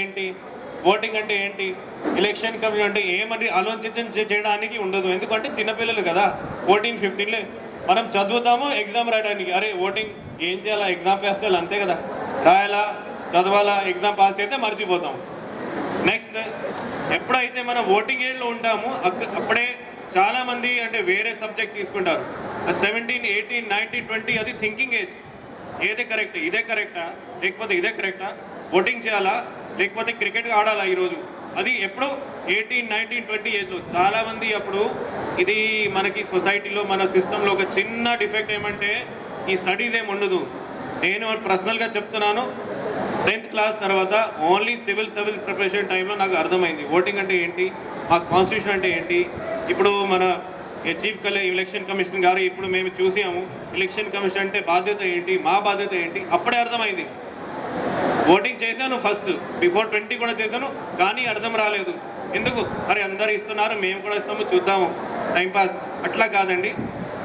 ఏంటి, ఓటింగ్ అంటే ఏంటి, ఎలక్షన్ కమిషన్ అంటే ఏమని చేయడానికి ఉండదు. ఎందుకంటే చిన్నపిల్లలు కదా, 14-15 మనం చదువుతాము ఎగ్జామ్ రాయడానికి. అరే ఓటింగ్ ఏం చేయాలా, ఎగ్జామ్ పాస్ చేయాలి అంతే కదా, రాయాలా చదవాలా, ఎగ్జామ్ పాస్ అయితే మర్చిపోతాం. నెక్స్ట్ ఎప్పుడైతే మనం ఓటింగ్ ఏజ్లో ఉంటామో అప్పుడే చాలామంది అంటే వేరే సబ్జెక్ట్ తీసుకుంటారు. 17, 18, 19, 20 అది థింకింగ్ ఏజ్. ఏదే కరెక్ట్, ఇదే కరెక్టా లేకపోతే ఇదే కరెక్టా, ఓటింగ్ చేయాలా లేకపోతే క్రికెట్ ఆడాలా ఈరోజు, అది ఎప్పుడు 18, 19, 20 ఏజ్లో. చాలామంది అప్పుడు ఇది మనకి సొసైటీలో మన సిస్టంలో ఒక చిన్న డిఫెక్ట్ ఏమంటే ఈ స్టడీస్ ఏమి ఉండదు. నేను పర్సనల్గా చెప్తున్నాను, 10th క్లాస్ తర్వాత ఓన్లీ సివిల్ సర్వీస్ ప్రిపరేషన్ టైంలో నాకు అర్థమైంది ఓటింగ్ అంటే ఏంటి, ఆ కాన్స్టిట్యూషన్ అంటే ఏంటి. ఇప్పుడు మన చీఫ్ ఎలక్షన్ కమిషన్ గారు ఇప్పుడు మేము చూసాము, ఎలక్షన్ కమిషన్ అంటే బాధ్యత ఏంటి, మా బాధ్యత ఏంటి, అప్పుడే అర్థమైంది. ఓటింగ్ చేశాను ఫస్ట్, బిఫోర్ 20 కూడా చేశాను, కానీ అర్థం రాలేదు. ఎందుకు, అరే అందరు ఇస్తున్నారు మేము కూడా ఇస్తాము చూద్దాము టైంపాస్, అట్లా కాదండి.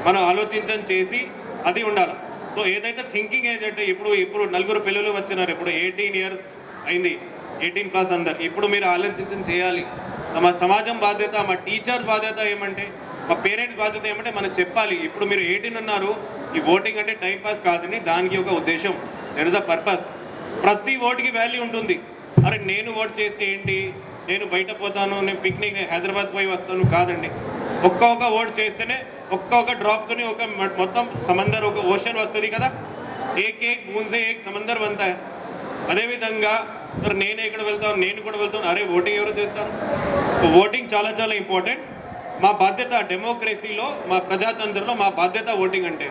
మనం ఆలోచించని చేసి అది ఉండాలి. సో ఏదైతే థింకింగ్ ఏజ్ అంటే ఇప్పుడు నలుగురు పిల్లలు వచ్చినారు, ఇప్పుడు 18 ఇయర్స్ అయింది, 18+ అందరు. ఇప్పుడు మీరు ఆలోచించని చేయాలి. మా సమాజం బాధ్యత, మా టీచర్స్ బాధ్యత ఏమంటే, మా పేరెంట్స్ బాధ్యత ఏమంటే మనం చెప్పాలి. ఇప్పుడు మీరు 18 ఉన్నారు, ఈ ఓటింగ్ అంటే టైంపాస్ కాదండి, దానికి ఒక ఉద్దేశం, దెర్ ఇస్ అ పర్పస్. ప్రతి ఓటుకి వాల్యూ ఉంటుంది. అరే నేను ఓట్ చేస్తే ఏంటి, నేను బయట పోతాను, నేను పిక్నిక్ హైదరాబాద్ పోయి వస్తాను కాదండి. ఒక్కొక్క ఓట్ చేస్తేనే ఒక్కొక్క డ్రాప్తోనే ఒక మొత్తం సమందర్, ఒక ఓషన్ వస్తుంది కదా, ఏక్ బూంద్ సే ఏక్ సమందర్ బంతా. అదేవిధంగా మరి నేను ఎక్కడ వెళ్తాను, నేను కూడా వెళ్తాను, అరే ఓటింగ్ ఎవరు చేస్తారు. ఓటింగ్ చాలా చాలా ఇంపార్టెంట్. మా బాధ్యత డెమోక్రసీలో, మా ప్రజాతంత్రంలో మా బాధ్యత ఓటింగ్ అంటే.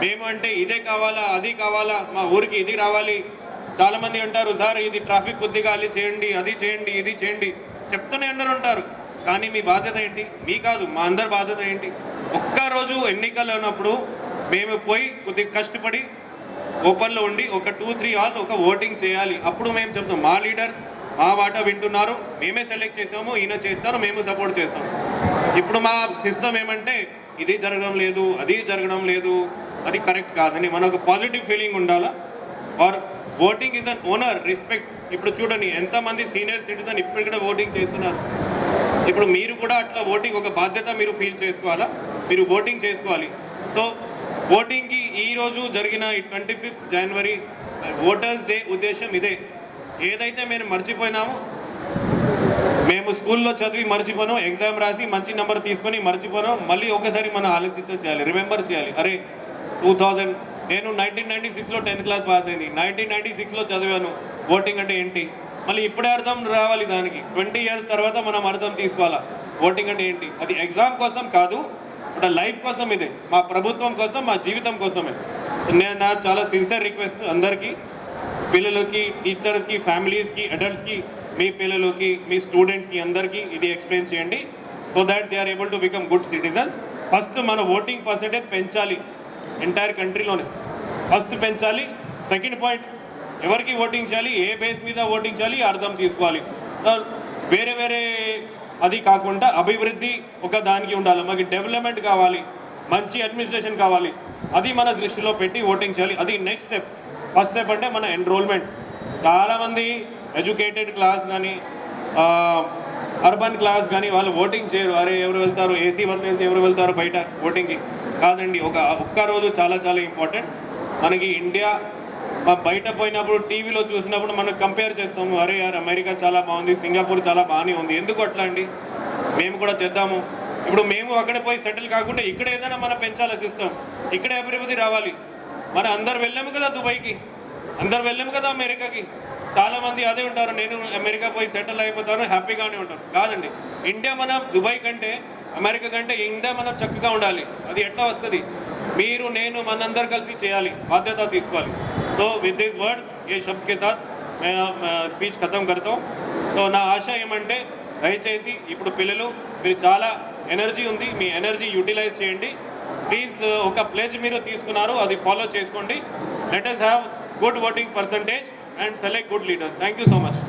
మేము అంటే ఇదే కావాలా అది కావాలా, మా ఊరికి ఇది రావాలి. చాలామంది అంటారు సార్ ఇది ట్రాఫిక్ కొద్దిగా అది చేయండి, అది చేయండి, ఇది చేయండి చెప్తూనే అందరూ ఉంటారు. కానీ మీ బాధ్యత ఏంటి, మీ కాదు మా అందరి బాధ్యత ఏంటి. ఒక్కరోజు ఎన్నికలు ఉన్నప్పుడు మేము పోయి కొద్దిగా కష్టపడి ఓపెన్లో ఉండి ఒక 2-3 అవర్స్ ఒక ఓటింగ్ చేయాలి. అప్పుడు మేము చెప్తాం మా లీడర్ మా మాట వింటున్నారు, మేమే సెలెక్ట్ చేసాము, ఈయన చేస్తారు, మేము సపోర్ట్ చేస్తాం. ఇప్పుడు మా సిస్టమ్ ఏమంటే ఇది జరగడం లేదు, అది జరగడం లేదు, అది కరెక్ట్ కాదని మనకు పాజిటివ్ ఫీలింగ్ ఉండాలా. Our voting is an honour, respect. ఇప్పుడు చూడండి ఎంతమంది సీనియర్ సిటిజన్ ఇప్పుడు కూడా ఓటింగ్ చేస్తున్నారు. ఇప్పుడు మీరు కూడా అట్లా ఓటింగ్ ఒక బాధ్యత మీరు ఫీల్ చేసుకోవాలా, మీరు ఓటింగ్ చేసుకోవాలి. సో ఓటింగ్కి ఈరోజు జరిగిన 25th జనవరి ఓటర్స్ డే ఉద్దేశం ఇదే. ఏదైతే మేము మర్చిపోయినామో, మేము స్కూల్లో చదివి మర్చిపోయాం, ఎగ్జామ్ రాసి మంచి నెంబర్ తీసుకొని మర్చిపోయాం, మళ్ళీ ఒకసారి మనం ఆలోచించాలి, రిమెంబర్ చేయాలి. అరే 2000 నేను 1996లో 10th క్లాస్ పాస్ అయింది, 1996లో చదివాను, ఓటింగ్ అంటే ఏంటి, మళ్ళీ ఇప్పుడే అర్థం రావాలి. దానికి 20 ఇయర్స్ తర్వాత మనం అర్థం తీసుకోవాలా ఓటింగ్ అంటే ఏంటి. అది ఎగ్జామ్ కోసం కాదు, బట్ లైఫ్ కోసం, ఇదే మా ప్రభుత్వం కోసం, మా జీవితం కోసమే. నేను నా చాలా సిన్సియర్ రిక్వెస్ట్ అందరికీ, పిల్లలకి, టీచర్స్కి, ఫ్యామిలీస్కి, అడల్ట్స్కి, మీ పిల్లలకి, మీ స్టూడెంట్స్కి అందరికీ ఇది ఎక్స్ప్లెయిన్ చేయండి. So that they are able to become good citizens. First మన ఓటింగ్ పర్సెంటేజ్ పెంచాలి, ఎంటైర్ కంట్రీలోనే ఫస్ట్ పెంచాలి. సెకండ్ పాయింట్, ఎవరికి ఓటింగ్ చేయాలి, ఏ బేస్ మీద ఓటింగ్ చేయాలి అర్థం తీసుకోవాలి. వేరే వేరే అది కాకుండా అభివృద్ధి ఒక దానికి ఉండాలి, మనకి డెవలప్మెంట్ కావాలి, మంచి అడ్మినిస్ట్రేషన్ కావాలి, అది మన దృష్టిలో పెట్టి ఓటింగ్ చేయాలి. అది నెక్స్ట్ స్టెప్. ఫస్ట్ స్టెప్ అంటే మన ఎన్రోల్మెంట్. చాలామంది ఎడ్యుకేటెడ్ క్లాస్ కానీ అర్బన్ క్లాస్ కానీ వాళ్ళు ఓటింగ్ చేయరు. అరే ఎవరు వెళ్తారు, ఏసీ వదిలేసి ఎవరు వెళ్తారు బయట ఓటింగ్కి, కాదండి. ఒక్క రోజు చాలా చాలా ఇంపార్టెంట్. మనకి ఇండియా బయట పోయినప్పుడు టీవీలో చూసినప్పుడు మనం కంపేర్ చేస్తాము, అరే యార్ అమెరికా చాలా బాగుంది, సింగపూర్ చాలా బాగానే ఉంది, ఎందుకు అట్లా అండి, మేము కూడా చేద్దాము. ఇప్పుడు మేము అక్కడ పోయి సెటిల్ కాకుండా ఇక్కడ ఏదైనా మనం పెంచాలి సిస్టమ్, ఇక్కడే అభివృద్ధి రావాలి. మనం అందరు వెళ్ళాము కదా దుబాయ్కి, అందరు వెళ్ళాము కదా అమెరికాకి. చాలామంది అదే ఉంటారు, నేను అమెరికా పోయి సెటిల్ అయిపోతాను, హ్యాపీగానే ఉంటాను. కాదండి, ఇండియా మన దుబాయ్ కంటే, అమెరికా కంటే ఇండియా మనం చక్కగా ఉండాలి. అది ఎట్లా వస్తుంది, మీరు నేను మనందరు కలిసి చేయాలి, బాధ్యత తీసుకోవాలి. तो विद दिस वर्ड ये शब्द के साथ मैं स्पीच खत्म करता हूँ. तो నా ఆశ ఏమంటే దయచేసి ఇప్పుడు పిల్లలు మీరు చాలా ఎనర్జీ ఉంది, మీ ఎనర్జీ యూటిలైజ్ చేయండి ప్లీజ్. ఒక ప్లేజ్ మీరు తీసుకున్నారు, అది ఫాలో చేసుకోండి. Let us have good voting percentage and select good leaders. Thank you so much.